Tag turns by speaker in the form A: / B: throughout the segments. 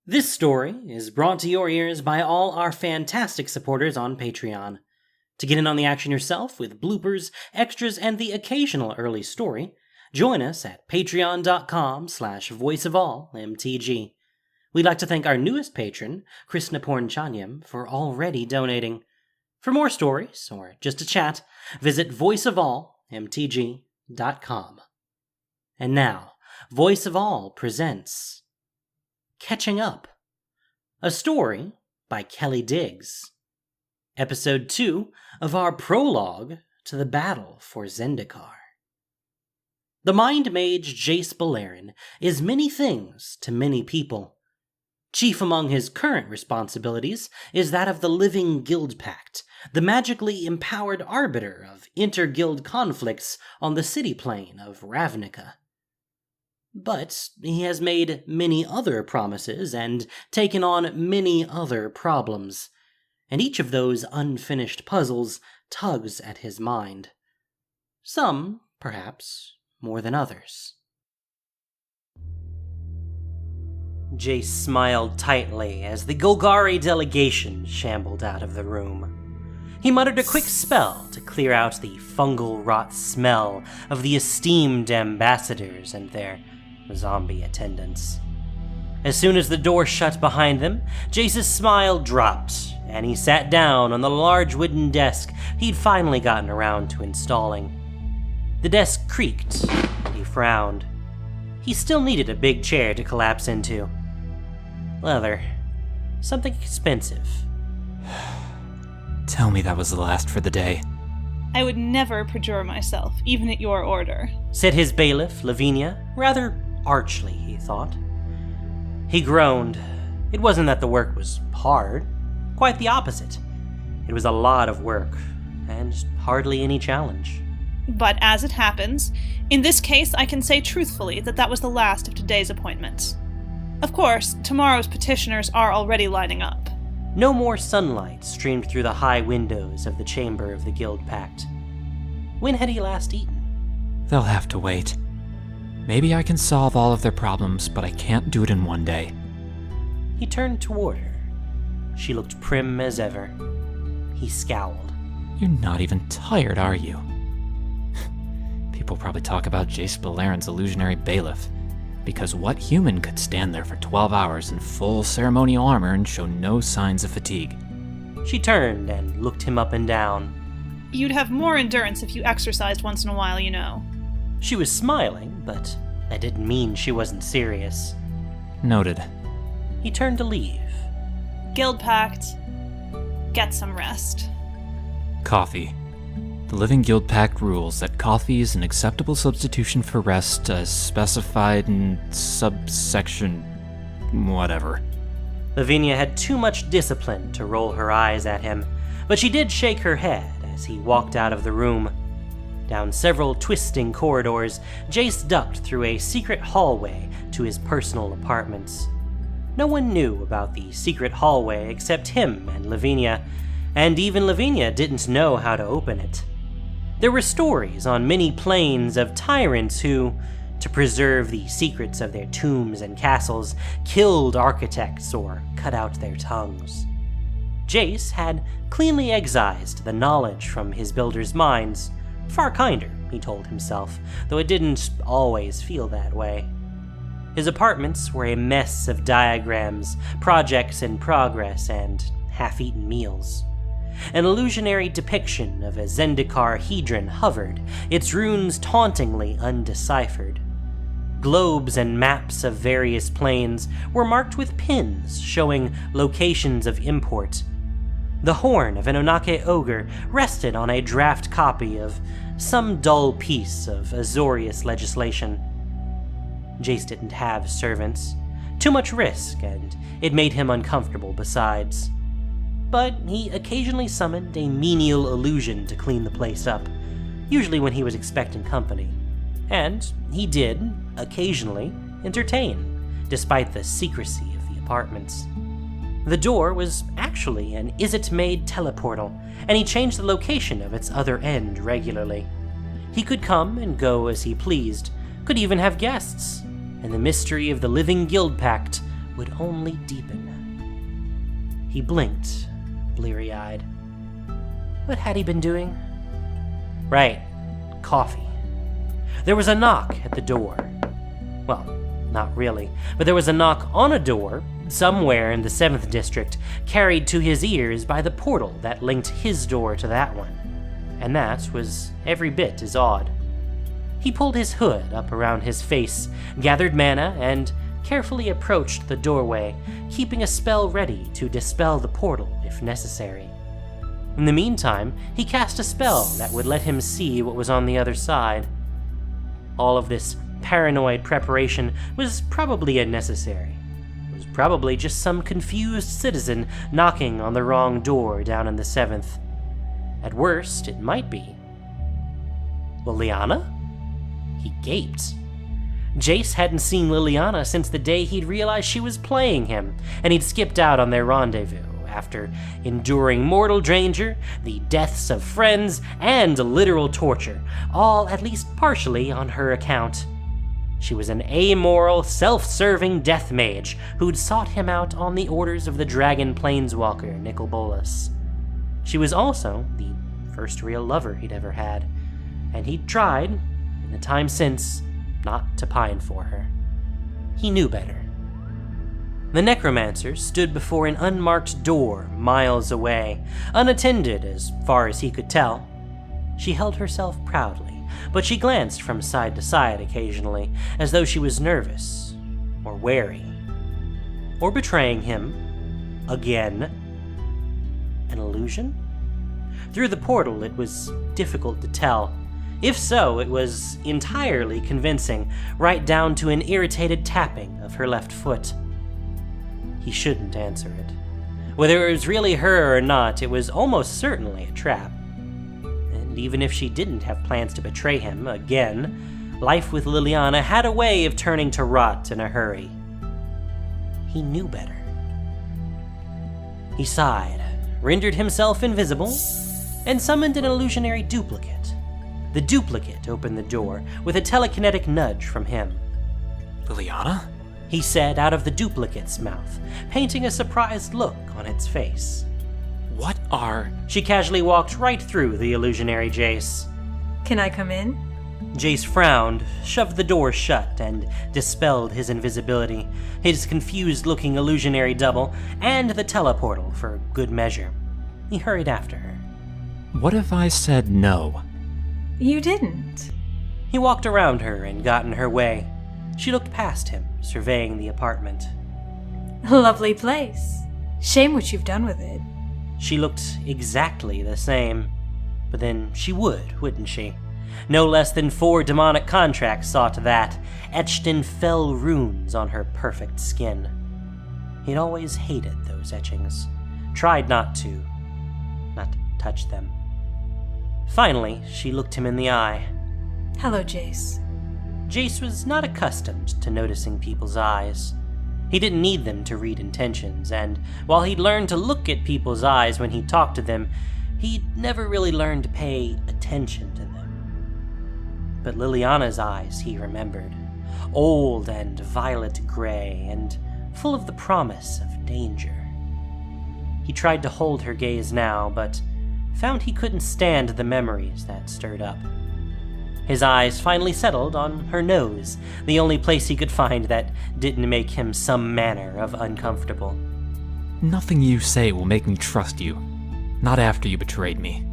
A: This story is brought to your ears by all our fantastic supporters on Patreon. To get in on the action yourself with bloopers, extras, and the occasional early story, join us at patreon.com/voiceofallmtg. We'd like to thank our newest patron, Christina, for already donating. For more stories, or just to chat, visit voiceofallmtg.com. And now, Voice of All presents Catching Up, a story by Kelly Diggs. Episode 2 of our prologue to the battle for Zendikar. The Mind Mage Jace Beleren is many things to many people. Chief among his current responsibilities is that of the living Guildpact, the magically empowered arbiter of inter-guild conflicts on the city plane of Ravnica. But he has made many other promises and taken on many other problems, and each of those unfinished puzzles tugs at his mind. Some, perhaps, more than others. Jace smiled tightly as the Golgari delegation shambled out of the room. He muttered a quick spell to clear out the fungal rot smell of the esteemed ambassadors and their zombie attendants. As soon as the door shut behind them, Jace's smile dropped, and he sat down on the large wooden desk he'd finally gotten around to installing. The desk creaked, and he frowned. He still needed a big chair to collapse into. Leather. Something expensive.
B: Tell me that was the last for the day.
C: I would never perjure myself, even at your order,
A: said his bailiff, Lavinia, rather archly, he thought. He groaned. It wasn't that the work was hard. Quite the opposite. It was a lot of work, and hardly any challenge.
C: But as it happens, in this case I can say truthfully that was the last of today's appointments. Of course, tomorrow's petitioners are already lining up.
A: No more sunlight streamed through the high windows of the chamber of the Guildpact. When had he last eaten?
B: They'll have to wait. Maybe I can solve all of their problems, but I can't do it in one day.
A: He turned toward her. She looked prim as ever. He scowled.
B: You're not even tired, are you? People probably talk about Jace Beleren's illusionary bailiff, because what human could stand there for 12 hours in full ceremonial armor and show no signs of fatigue?
A: She turned and looked him up and down.
C: You'd have more endurance if you exercised once in a while, you know.
A: She was smiling, but that didn't mean she wasn't serious.
B: Noted.
A: He turned to leave.
C: Guildpact, get some rest.
B: Coffee. The Living Guildpact rules that coffee is an acceptable substitution for rest as specified in subsection whatever.
A: Lavinia had too much discipline to roll her eyes at him, but she did shake her head as he walked out of the room. Down several twisting corridors, Jace ducked through a secret hallway to his personal apartments. No one knew about the secret hallway except him and Lavinia, and even Lavinia didn't know how to open it. There were stories on many planes of tyrants who, to preserve the secrets of their tombs and castles, killed architects or cut out their tongues. Jace had cleanly excised the knowledge from his builders' minds. Far kinder, he told himself, though it didn't always feel that way. His apartments were a mess of diagrams, projects in progress, and half-eaten meals. An illusionary depiction of a Zendikar hedron hovered, its runes tauntingly undeciphered. Globes and maps of various planes were marked with pins showing locations of import. The horn of an Onake ogre rested on a draft copy of some dull piece of Azorius legislation. Jace didn't have servants. Too much risk, and it made him uncomfortable besides. But he occasionally summoned a menial illusion to clean the place up, usually when he was expecting company. And he did, occasionally, entertain, despite the secrecy of the apartments. The door was actually an Izzet-made teleportal, and he changed the location of its other end regularly. He could come and go as he pleased, could even have guests, and the mystery of the living Guildpact would only deepen. He blinked, bleary-eyed. What had he been doing? Right, coffee. There was a knock at the door. Well, not really, but there was a knock on a door somewhere in the 7th District, carried to his ears by the portal that linked his door to that one. And that was every bit as odd. He pulled his hood up around his face, gathered mana, and carefully approached the doorway, keeping a spell ready to dispel the portal if necessary. In the meantime, he cast a spell that would let him see what was on the other side. All of this paranoid preparation was probably unnecessary. It was probably just some confused citizen knocking on the wrong door down in the 7th. At worst, it might be. Liliana? He gaped. Jace hadn't seen Liliana since the day he'd realized she was playing him, and he'd skipped out on their rendezvous after enduring mortal danger, the deaths of friends, and literal torture, all at least partially on her account. She was an amoral, self-serving death mage who'd sought him out on the orders of the dragon planeswalker Nicol Bolas. She was also the first real lover he'd ever had, and he'd tried, in the time since, not to pine for her. He knew better. The necromancer stood before an unmarked door miles away, unattended as far as he could tell. She held herself proudly, but she glanced from side to side occasionally, as though she was nervous, or wary, or betraying him again. An illusion? Through the portal, it was difficult to tell. If so, it was entirely convincing, right down to an irritated tapping of her left foot. He shouldn't answer it. Whether it was really her or not, it was almost certainly a trap. And even if she didn't have plans to betray him again, life with Liliana had a way of turning to rot in a hurry. He knew better. He sighed, rendered himself invisible, and summoned an illusionary duplicate. The duplicate opened the door with a telekinetic nudge from him.
B: Liliana?
A: He said out of the duplicate's mouth, painting a surprised look on its face.
B: What are...
A: She casually walked right through the illusionary Jace.
D: Can I come in?
A: Jace frowned, shoved the door shut, and dispelled his invisibility, his confused-looking illusionary double, and the teleportal for good measure. He hurried after her.
B: What if I said no?
D: You didn't.
A: He walked around her and got in her way. She looked past him, surveying the apartment.
D: A lovely place. Shame what you've done with it.
A: She looked exactly the same. But then she would, wouldn't she? No less than 4 demonic contracts saw to that, etched in fell runes on her perfect skin. He'd always hated those etchings, tried not to touch them. Finally, she looked him in the eye.
D: Hello, Jace.
A: Jace was not accustomed to noticing people's eyes. He didn't need them to read intentions, and while he'd learned to look at people's eyes when he talked to them, he'd never really learned to pay attention to them. But Liliana's eyes he remembered, old and violet gray, and full of the promise of danger. He tried to hold her gaze now, but found he couldn't stand the memories that stirred up. His eyes finally settled on her nose, the only place he could find that didn't make him some manner of uncomfortable.
B: Nothing you say will make me trust you. Not after you betrayed me.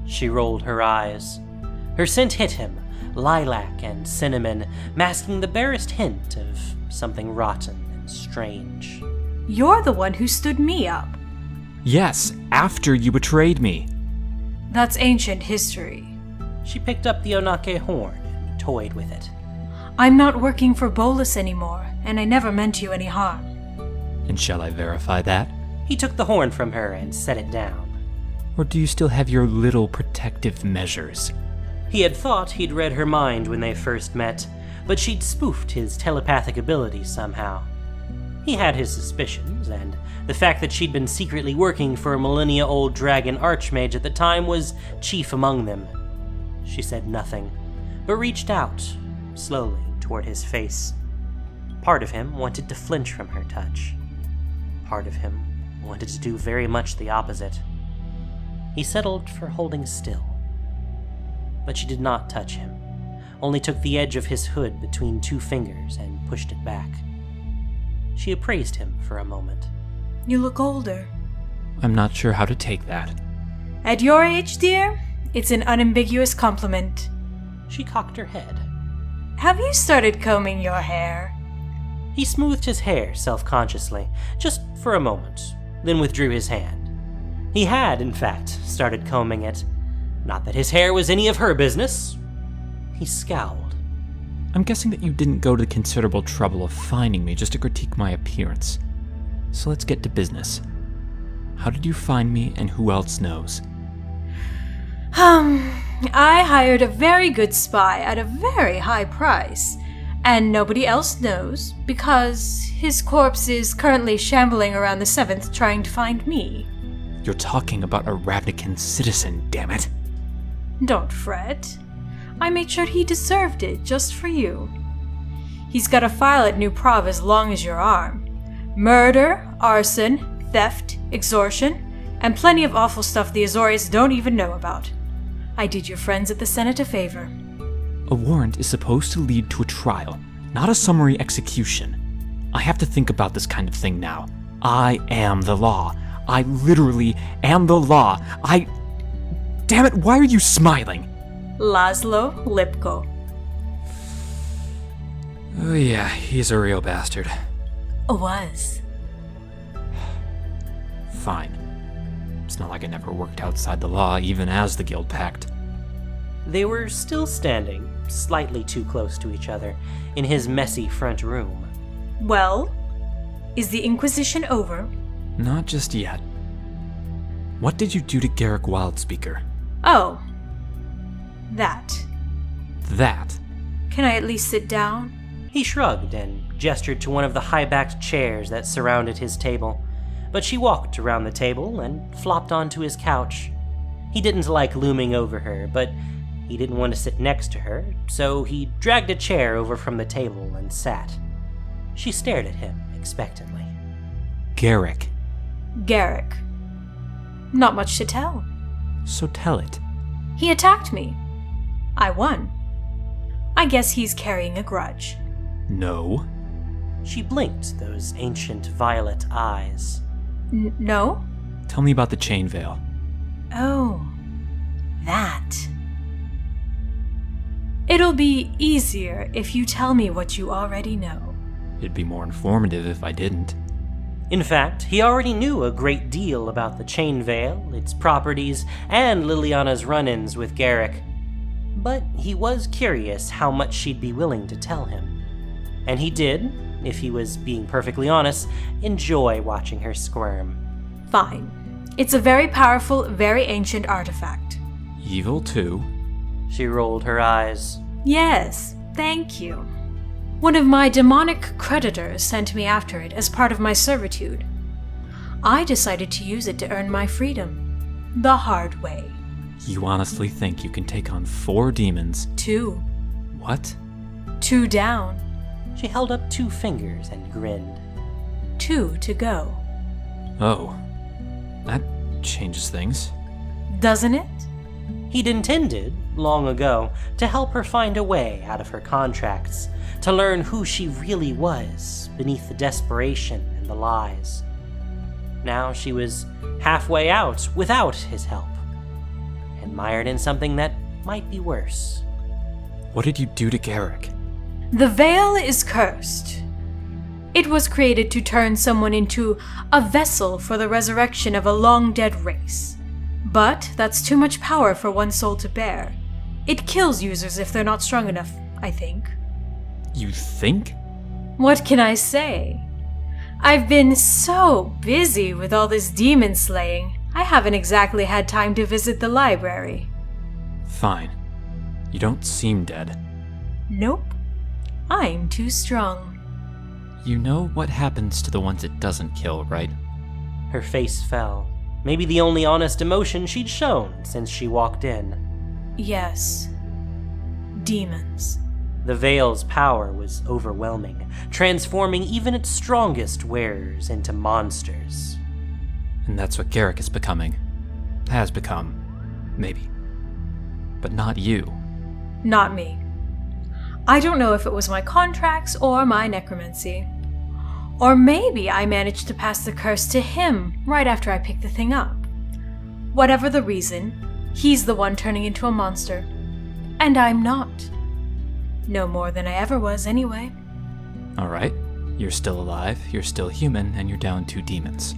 A: She rolled her eyes. Her scent hit him, lilac and cinnamon, masking the barest hint of something rotten and strange.
D: You're the one who stood me up.
B: Yes, after you betrayed me.
D: That's ancient history.
A: She picked up the Onake horn and toyed with it.
D: I'm not working for Bolas anymore, and I never meant you any harm.
B: And shall I verify that?
A: He took the horn from her and set it down.
B: Or do you still have your little protective measures?
A: He had thought he'd read her mind when they first met, but she'd spoofed his telepathic abilities somehow. He had his suspicions, and the fact that she'd been secretly working for a millennia-old dragon archmage at the time was chief among them. She said nothing, but reached out, slowly, toward his face. Part of him wanted to flinch from her touch. Part of him wanted to do very much the opposite. He settled for holding still. But she did not touch him, only took the edge of his hood between two fingers and pushed it back. She appraised him for a moment.
D: You look older.
B: I'm not sure how to take that.
D: At your age, dear, it's an unambiguous compliment.
A: She cocked her head.
D: Have you started combing your hair?
A: He smoothed his hair self-consciously, just for a moment, then withdrew his hand. He had, in fact, started combing it. Not that his hair was any of her business. He scowled.
B: I'm guessing that you didn't go to the considerable trouble of finding me just to critique my appearance. So let's get to business. How did you find me, and who else knows?
D: I hired a very good spy at a very high price, and nobody else knows because his corpse is currently shambling around the 7th trying to find me.
B: You're talking about a Ravnican citizen, damn it.
D: Don't fret. I made sure he deserved it just for you. He's got a file at New Prov as long as your arm. Murder, arson, theft, extortion, and plenty of awful stuff the Azorius don't even know about. I did your friends at the Senate a favor.
B: A warrant is supposed to lead to a trial, not a summary execution. I have to think about this kind of thing now. I am the law. I literally am the law. Damn it, why are you smiling?
D: Laszlo Lipko.
B: Oh yeah, he's a real bastard.
D: Was.
B: Fine. It's not like I never worked outside the law, even as the Guildpact.
A: They were still standing, slightly too close to each other, in his messy front room.
D: Well, is the Inquisition over?
B: Not just yet. What did you do to Garrick Wildspeaker?
D: Oh. That.
B: That?
D: Can I at least sit down?
A: He shrugged and gestured to one of the high-backed chairs that surrounded his table, but she walked around the table and flopped onto his couch. He didn't like looming over her, but he didn't want to sit next to her, so he dragged a chair over from the table and sat. She stared at him expectantly.
B: Garrick.
D: Garrick. Not much to tell.
B: So tell it.
D: He attacked me. I won. I guess he's carrying a grudge.
B: No.
A: She blinked those ancient violet eyes.
D: No?
B: Tell me about the chain veil.
D: Oh, that. It'll be easier if you tell me what you already know.
B: It'd be more informative if I didn't.
A: In fact, he already knew a great deal about the chain veil, its properties, and Liliana's run-ins with Garrick. But he was curious how much she'd be willing to tell him. And he did, if he was being perfectly honest, enjoy watching her squirm.
D: Fine. It's a very powerful, very ancient artifact.
B: Evil too?
A: She rolled her eyes.
D: Yes, thank you. One of my demonic creditors sent me after it as part of my servitude. I decided to use it to earn my freedom. The hard way.
B: You honestly think you can take on 4 demons?
D: 2.
B: What?
D: 2 down.
A: She held up 2 fingers and grinned.
D: 2 to go.
B: Oh. That changes things.
D: Doesn't it?
A: He'd intended, long ago, to help her find a way out of her contracts, to learn who she really was beneath the desperation and the lies. Now she was halfway out without his help, and mired in something that might be worse.
B: What did you do to Garrick?
D: The veil is cursed. It was created to turn someone into a vessel for the resurrection of a long-dead race. But that's too much power for one soul to bear. It kills users if they're not strong enough, I think.
B: You think?
D: What can I say? I've been so busy with all this demon slaying, I haven't exactly had time to visit the library.
B: Fine. You don't seem dead.
D: Nope. I'm too strong.
B: You know what happens to the ones it doesn't kill, right?
A: Her face fell, maybe the only honest emotion she'd shown since she walked in.
D: Yes. Demons.
A: The Veil's power was overwhelming, transforming even its strongest wearers into monsters.
B: And that's what Garrick is becoming. Has become. Maybe. But not you.
D: Not me. I don't know if it was my contracts or my necromancy. Or maybe I managed to pass the curse to him right after I picked the thing up. Whatever the reason, he's the one turning into a monster. And I'm not. No more than I ever was, anyway.
B: Alright, you're still alive, you're still human, and you're down 2 demons.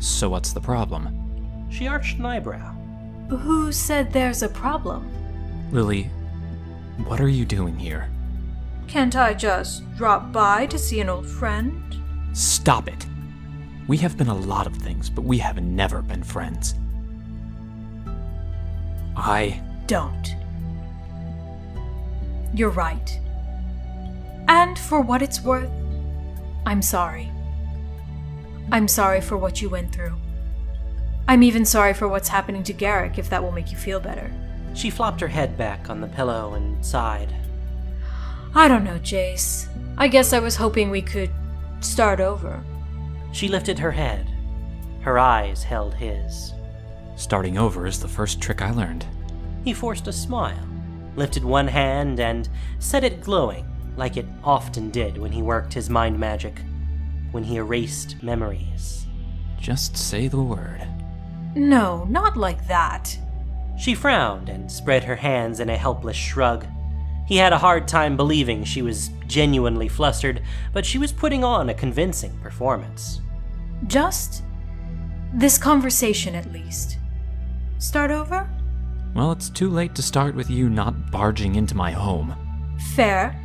B: So what's the problem?
A: She arched an eyebrow.
D: Who said there's a problem?
B: Lily, what are you doing here?
D: Can't I just drop by to see an old friend?
B: Stop it! We have been a lot of things, but we have never been friends.
D: Don't. You're right. And for what it's worth, I'm sorry. I'm sorry for what you went through. I'm even sorry for what's happening to Garrick, if that will make you feel better.
A: She flopped her head back on the pillow and sighed.
D: I don't know, Jace. I guess I was hoping we could start over.
A: She lifted her head. Her eyes held his.
B: Starting over is the first trick I learned.
A: He forced a smile, lifted one hand and set it glowing like it often did when he worked his mind magic, when he erased memories.
B: Just say the word.
D: No, not like that.
A: She frowned and spread her hands in a helpless shrug. He had a hard time believing she was genuinely flustered, but she was putting on a convincing performance.
D: Just this conversation, at least. Start over?
B: Well, it's too late to start with you not barging into my home.
D: Fair.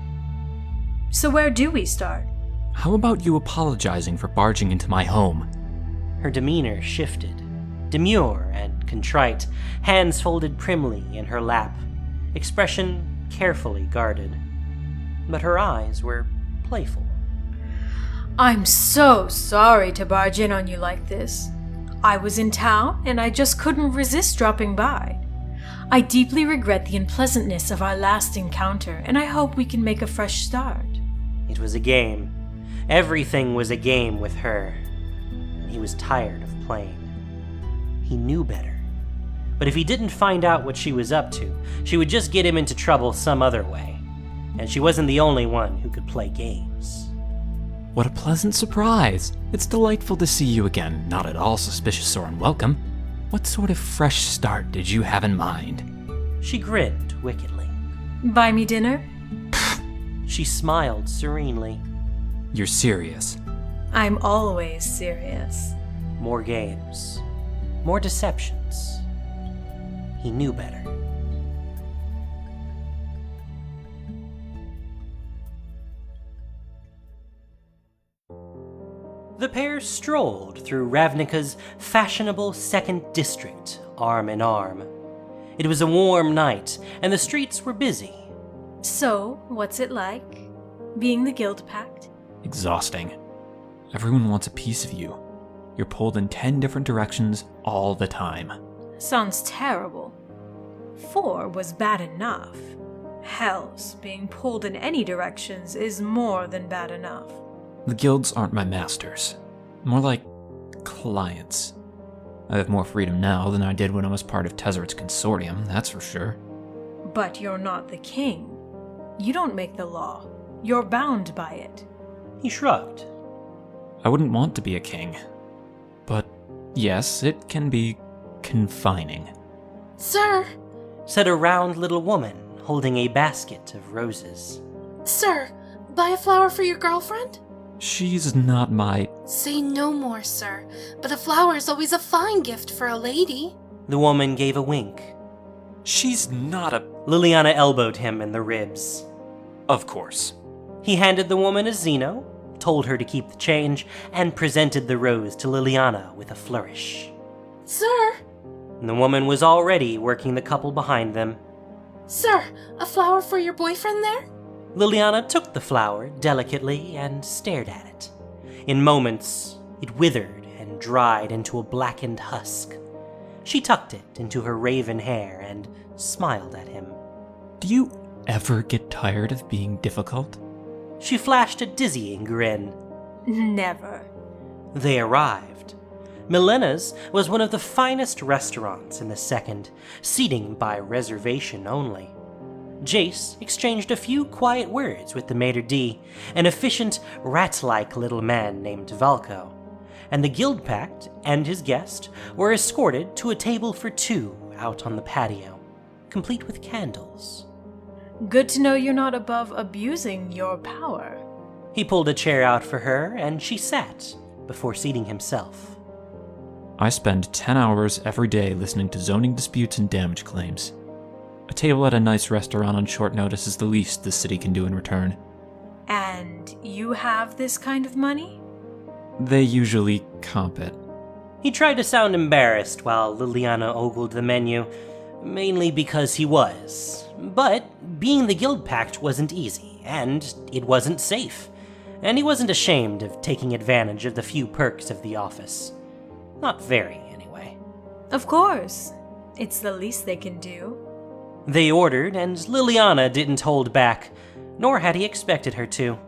D: So where do we start?
B: How about you apologizing for barging into my home?
A: Her demeanor shifted, demure and contrite, hands folded primly in her lap, expression carefully guarded. But her eyes were playful.
D: I'm so sorry to barge in on you like this. I was in town, and I just couldn't resist dropping by. I deeply regret the unpleasantness of our last encounter, and I hope we can make a fresh start.
A: It was a game. Everything was a game with her. He was tired of playing. He knew better. But if he didn't find out what she was up to, she would just get him into trouble some other way. And she wasn't the only one who could play games.
B: What a pleasant surprise! It's delightful to see you again, not at all suspicious or unwelcome. What sort of fresh start did you have in mind?
A: She grinned wickedly.
D: Buy me dinner?
A: She smiled serenely.
B: You're serious.
D: I'm always serious.
A: More games. More deceptions. He knew better. The pair strolled through Ravnica's fashionable second district, arm in arm. It was a warm night, and the streets were busy.
D: So, what's it like, being the Guildpact?
B: Exhausting. Everyone wants a piece of you. You're pulled in 10 different directions all the time.
D: Sounds terrible. 4 was bad enough. Hell's being pulled in any directions is more than bad enough.
B: The guilds aren't my masters. More like clients. I have more freedom now than I did when I was part of Tezzeret's consortium, that's for sure.
D: But you're not the king. You don't make the law. You're bound by it.
A: He shrugged.
B: I wouldn't want to be a king. But yes, it can be confining.
E: Sir!
A: Said a round little woman holding a basket of roses.
E: Sir, buy a flower for your girlfriend?
B: She's not my...
E: Say no more, sir, but a flower is always a fine gift for a lady.
A: The woman gave a wink.
B: She's not a...
A: Liliana elbowed him in the ribs.
B: Of course.
A: He handed the woman a Zeno, told her to keep the change, and presented the rose to Liliana with a flourish.
E: Sir!
A: The woman was already working the couple behind them.
E: Sir, a flower for your boyfriend there?
A: Liliana took the flower delicately and stared at it. In moments, it withered and dried into a blackened husk. She tucked it into her raven hair and smiled at him.
B: Do you ever get tired of being difficult?
A: She flashed a dizzying grin.
D: Never.
A: They arrived. Milena's was one of the finest restaurants in the second, seating by reservation only. Jace exchanged a few quiet words with the maitre d', an efficient, rat-like little man named Valko, and the Guildpact and his guest were escorted to a table for two out on the patio, complete with candles.
D: Good to know you're not above abusing your power.
A: He pulled a chair out for her, and she sat, before seating himself.
B: I spend 10 hours every day listening to zoning disputes and damage claims. A table at a nice restaurant on short notice is the least the city can do in return.
D: And you have this kind of money?
B: They usually comp it.
A: He tried to sound embarrassed while Liliana ogled the menu, mainly because he was. But being the Guildpact wasn't easy, and it wasn't safe, and he wasn't ashamed of taking advantage of the few perks of the office. Not very, anyway.
D: Of course. It's the least they can do.
A: They ordered, and Liliana didn't hold back, nor had he expected her to.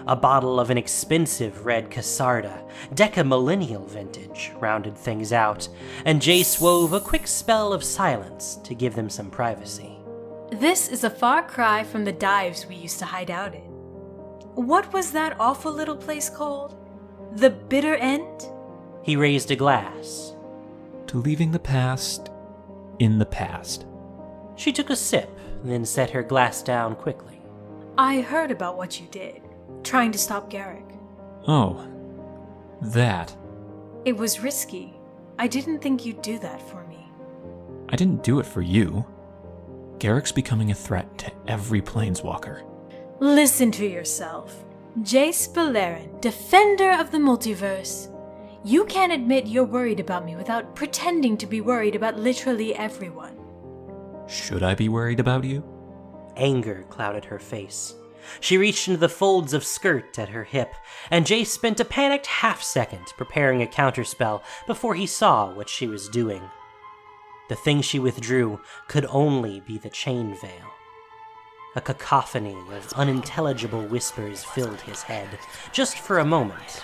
A: A bottle of an expensive red Casarda, Deca-millennial vintage, rounded things out, and Jace wove a quick spell of silence to give them some privacy.
D: This is a far cry from the dives we used to hide out in. What was that awful little place called? The Bitter End?
A: He raised a glass.
B: To leaving the past in the past.
A: She took a sip, then set her glass down quickly.
D: I heard about what you did, trying to stop Garrick.
B: Oh, that.
D: It was risky. I didn't think you'd do that for me.
B: I didn't do it for you. Garrick's becoming a threat to every planeswalker.
D: Listen to yourself. Jace Beleren, defender of the multiverse. You can't admit you're worried about me without pretending to be worried about literally everyone.
B: Should I be worried about you?
A: Anger clouded her face. She reached into the folds of skirt at her hip, and Jace spent a panicked half-second preparing a counterspell before he saw what she was doing. The thing she withdrew could only be the chain veil. A cacophony of unintelligible whispers filled his head, just for a moment,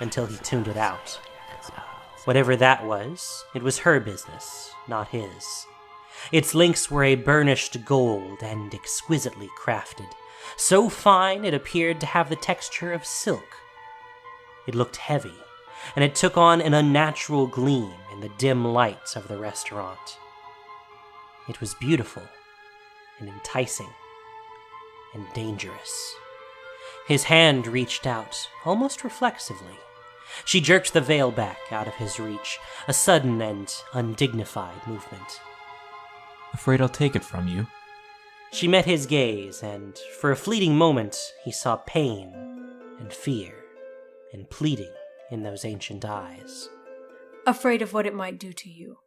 A: until he tuned it out. Whatever that was, it was her business, not his. Its links were a burnished gold and exquisitely crafted, so fine it appeared to have the texture of silk. It looked heavy, and it took on an unnatural gleam in the dim lights of the restaurant. It was beautiful, and enticing, and dangerous. His hand reached out, almost reflexively. She jerked the veil back out of his reach, a sudden and undignified movement.
B: Afraid I'll take it from you.
A: She met his gaze, and for a fleeting moment, he saw pain and fear and pleading in those ancient eyes.
D: Afraid of what it might do to you.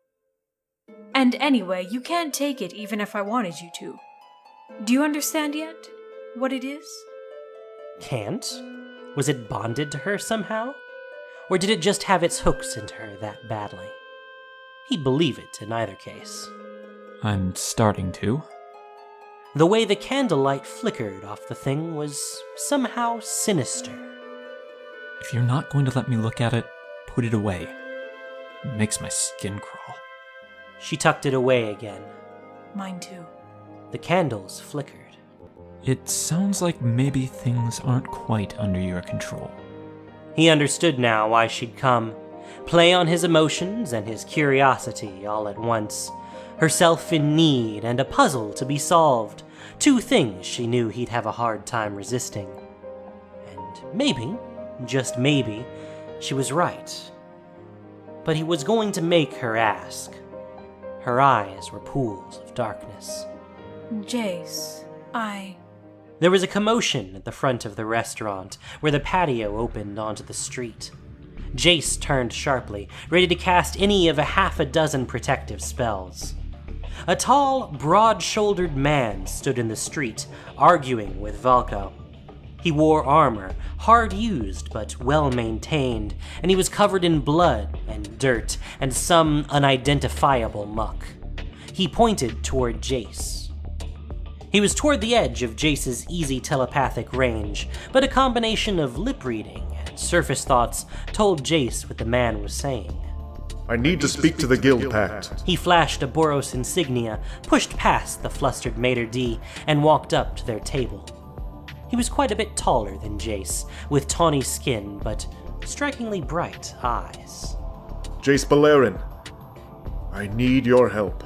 D: And anyway, you can't take it even if I wanted you to. Do you understand yet what it is?
A: Can't? Was it bonded to her somehow? Or did it just have its hooks into her that badly? He'd believe it in either case.
B: I'm starting to.
A: The way the candlelight flickered off the thing was somehow sinister.
B: If you're not going to let me look at it, put it away. It makes my skin crawl.
A: She tucked it away again.
D: Mine too.
A: The candles flickered.
B: It sounds like maybe things aren't quite under your control.
A: He understood now why she'd come. Play on his emotions and his curiosity all at once. Herself in need and a puzzle to be solved. Two things she knew he'd have a hard time resisting. And maybe, just maybe, she was right. But he was going to make her ask. Her eyes were pools of darkness.
D: Jace,
A: There was a commotion at the front of the restaurant, where the patio opened onto the street. Jace turned sharply, ready to cast any of a half a dozen protective spells. A tall, broad-shouldered man stood in the street, arguing with Valko. He wore armor, hard-used but well-maintained, and he was covered in blood and dirt and some unidentifiable muck. He pointed toward Jace. He was toward the edge of Jace's easy telepathic range, but a combination of lip reading and surface thoughts told Jace what the man was saying.
F: I need to speak to the Guildpact.
A: He flashed a Boros insignia, pushed past the flustered Mater D, and walked up to their table. He was quite a bit taller than Jace, with tawny skin but strikingly bright eyes.
F: Jace Beleren, I need your help.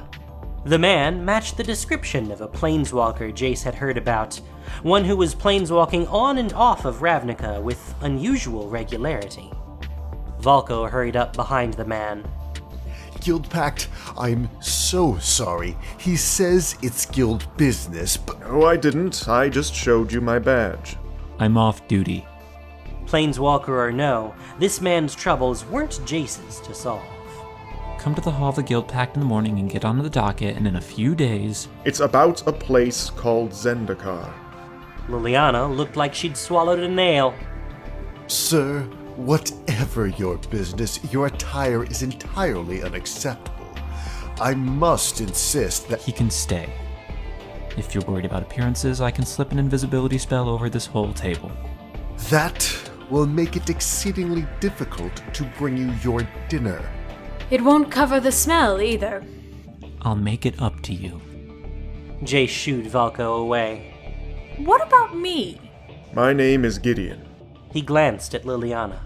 A: The man matched the description of a planeswalker Jace had heard about, one who was planeswalking on and off of Ravnica with unusual regularity. Valko hurried up behind the man.
G: Guildpact, I'm so sorry. He says it's guild business, but...
F: No, I didn't. I just showed you my badge.
B: I'm off duty.
A: Planeswalker or no, this man's troubles weren't Jace's to solve.
B: Come to the Hall of the Guildpact in the morning and get onto the docket, and in a few days...
F: It's about a place called Zendikar.
A: Liliana looked like she'd swallowed a nail.
G: Sir, whatever your business, your attire is entirely unacceptable. I must insist that...
B: He can stay. If you're worried about appearances, I can slip an invisibility spell over this whole table.
G: That will make it exceedingly difficult to bring you your dinner.
D: It won't cover the smell either.
B: I'll make it up to you.
A: Jace shooed Valko away.
D: What about me?
F: My name is Gideon.
A: He glanced at Liliana.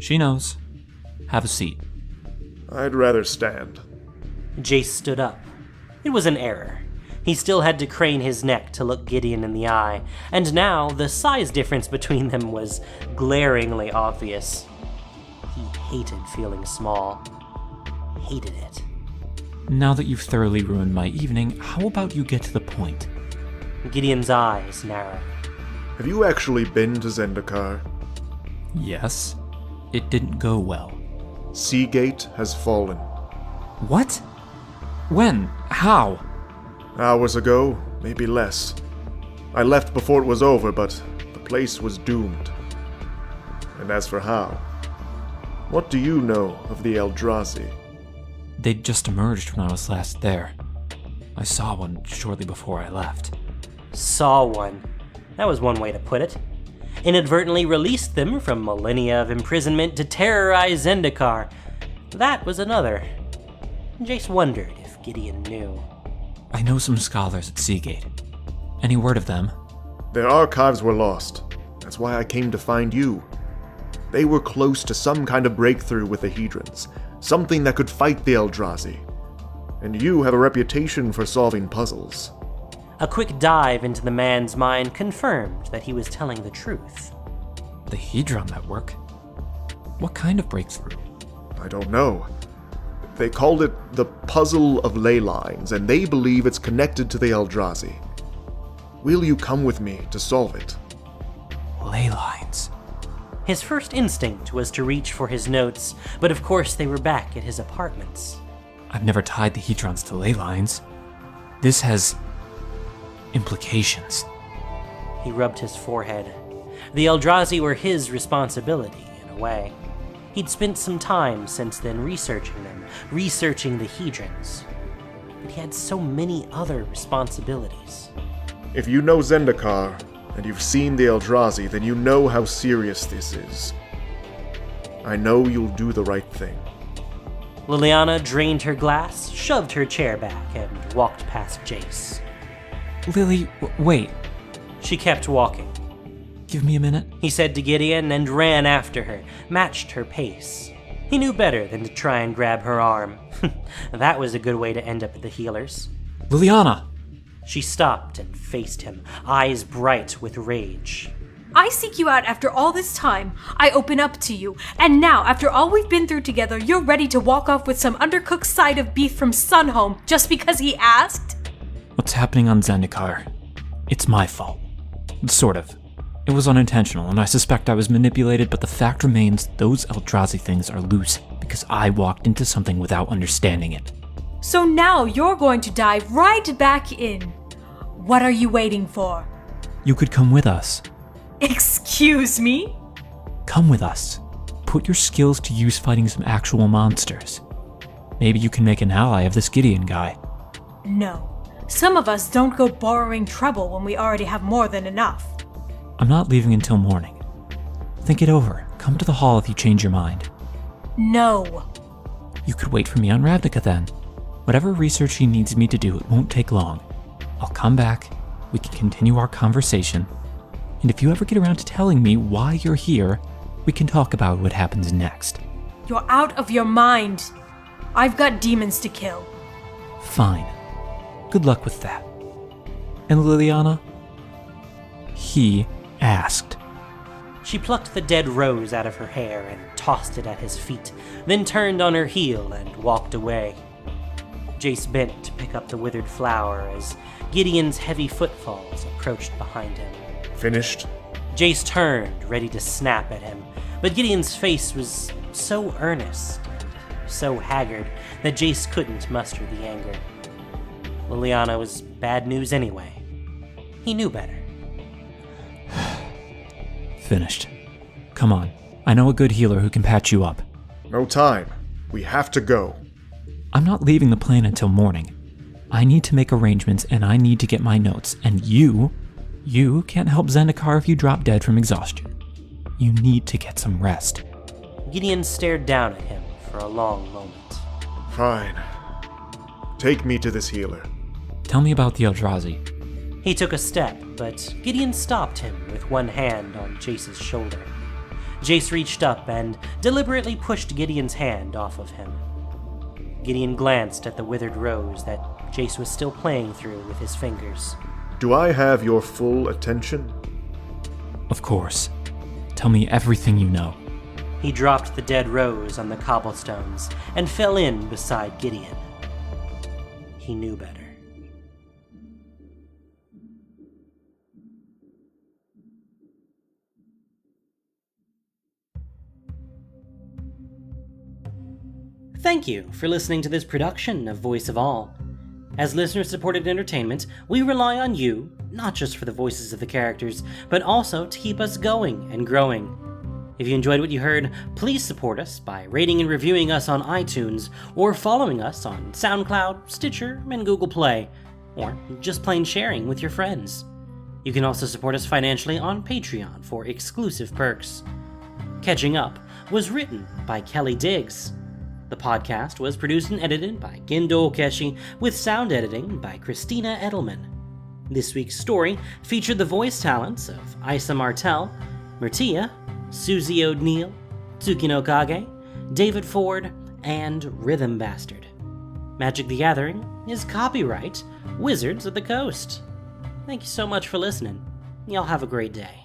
B: She knows. Have a seat.
F: I'd rather stand.
A: Jace stood up. It was an error. He still had to crane his neck to look Gideon in the eye, and now the size difference between them was glaringly obvious. He hated feeling small. Hated it.
B: Now that you've thoroughly ruined my evening, how about you get to the point?
A: Gideon's eyes narrowed.
F: Have you actually been to Zendikar?
B: Yes. It didn't go well.
F: Seagate has fallen.
B: What? When? How?
F: Hours ago, maybe less. I left before it was over, but the place was doomed. And as for how, what do you know of the Eldrazi?
B: They'd just emerged when I was last there. I saw one shortly before I left.
A: Saw one. That was one way to put it. Inadvertently released them from millennia of imprisonment to terrorize Zendikar. That was another. Jace wondered if Gideon knew.
B: I know some scholars at Seagate. Any word of them?
F: Their archives were lost. That's why I came to find you. They were close to some kind of breakthrough with the Hedrons, something that could fight the Eldrazi. And you have a reputation for solving puzzles.
A: A quick dive into the man's mind confirmed that he was telling the truth.
B: The Hedron network? What kind of breakthrough?
F: I don't know. They called it the Puzzle of Ley Lines, and they believe it's connected to the Eldrazi. Will you come with me to solve it?
B: Ley lines.
A: His first instinct was to reach for his notes, but of course they were back at his apartments.
B: I've never tied the Hedrons to ley lines. This has... implications.
A: He rubbed his forehead. The Eldrazi were his responsibility, in a way. He'd spent some time since then researching them, researching the Hedrons. But he had so many other responsibilities.
F: If you know Zendikar, and you've seen the Eldrazi, then you know how serious this is. I know you'll do the right thing.
A: Liliana drained her glass, shoved her chair back, and walked past Jace.
B: Lily, wait.
A: She kept walking.
B: Give me a minute.
A: He said to Gideon and ran after her, matched her pace. He knew better than to try and grab her arm. That was a good way to end up at the healers.
B: Liliana!
A: She stopped and faced him, eyes bright with rage.
D: I seek you out after all this time. I open up to you. And now, after all we've been through together, you're ready to walk off with some undercooked side of beef from Sunhome just because he asked?
B: What's happening on Zendikar? It's my fault. Sort of. It was unintentional, and I suspect I was manipulated, but the fact remains those Eldrazi things are loose because I walked into something without understanding it.
D: So now you're going to dive right back in. What are you waiting for?
B: You could come with us.
D: Excuse me?
B: Come with us. Put your skills to use fighting some actual monsters. Maybe you can make an ally of this Gideon guy.
D: No. Some of us don't go borrowing trouble when we already have more than enough.
B: I'm not leaving until morning. Think it over. Come to the hall if you change your mind.
D: No.
B: You could wait for me on Ravnica then. Whatever research he needs me to do, it won't take long. I'll come back, we can continue our conversation, and if you ever get around to telling me why you're here, we can talk about what happens next.
D: You're out of your mind. I've got demons to kill.
B: Fine. Good luck with that. And Liliana? He asked.
A: She plucked the dead rose out of her hair and tossed it at his feet, then turned on her heel and walked away. Jace bent to pick up the withered flower as Gideon's heavy footfalls approached behind him.
F: Finished?
A: Jace turned, ready to snap at him, but Gideon's face was so earnest and so haggard that Jace couldn't muster the anger. Liliana was bad news anyway. He knew better.
B: Finished. Come on. I know a good healer who can patch you up.
F: No time. We have to go.
B: I'm not leaving the plane until morning. I need to make arrangements and I need to get my notes, and you can't help Zendikar if you drop dead from exhaustion. You need to get some rest.
A: Gideon stared down at him for a long moment.
F: Fine. Take me to this healer.
B: Tell me about the Eldrazi.
A: He took a step, but Gideon stopped him with one hand on Jace's shoulder. Jace reached up and deliberately pushed Gideon's hand off of him. Gideon glanced at the withered rose that Jace was still playing through with his fingers.
F: Do I have your full attention?
B: Of course. Tell me everything you know.
A: He dropped the dead rose on the cobblestones and fell in beside Gideon. He knew better. Thank you for listening to this production of Voice of All. As listener-supported entertainment, we rely on you, not just for the voices of the characters, but also to keep us going and growing. If you enjoyed what you heard, please support us by rating and reviewing us on iTunes, or following us on SoundCloud, Stitcher, and Google Play, or just plain sharing with your friends. You can also support us financially on Patreon for exclusive perks. Catching Up was written by Kelly Diggs. The podcast was produced and edited by Gendo Okeshi, with sound editing by Christina Eddleman. This week's story featured the voice talents of Isa Martell, Myrtia, Susie O'Neill, Tsukino Kage, David Ford, and Rhythm Bastard. Magic the Gathering is copyright Wizards of the Coast. Thank you so much for listening. Y'all have a great day.